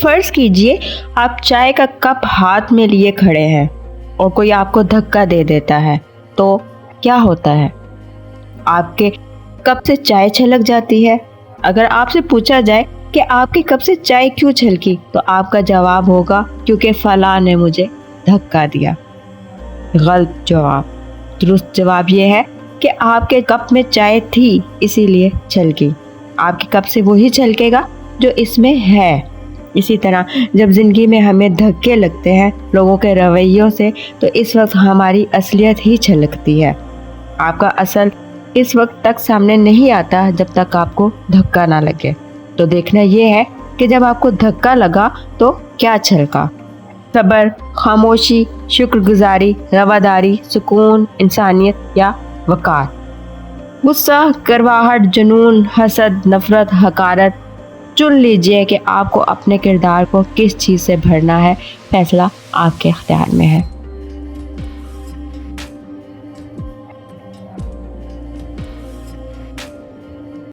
فرض کیجئے آپ چائے کا کپ ہاتھ میں لیے کھڑے ہیں اور کوئی آپ کو دھکا دے دیتا ہے تو کیا ہوتا ہے؟ آپ کے کپ سے چائے چھلک جاتی ہے۔ اگر آپ سے پوچھا جائے کہ آپ کے کپ سے چائے کیوں چھلکی تو آپ کا جواب ہوگا کیونکہ فلاں نے مجھے دھکا دیا۔ غلط جواب۔ درست جواب یہ ہے کہ آپ کے کپ میں چائے تھی اسی لیے چھلکی۔ آپ کے کپ سے وہی چھلکے گا جو اس میں ہے۔ اسی طرح جب زندگی میں ہمیں دھکے لگتے ہیں لوگوں کے رویوں سے تو اس وقت ہماری اصلیت ہی چھلکتی ہے۔ آپ کا اصل اس وقت تک سامنے نہیں آتا جب تک آپ کو دھکا نہ لگے۔ تو دیکھنا یہ ہے کہ جب آپ کو دھکا لگا تو کیا چھلکا۔ صبر، خاموشی، شکر گزاری، رواداری، سکون، انسانیت یا وقار۔ غصہ، کڑواہٹ، جنون، حسد، نفرت، حقارت۔ چن لیجئے کہ آپ کو اپنے کردار کو کس چیز سے بھرنا ہے۔ فیصلہ آپ کے اختیار میں ہے۔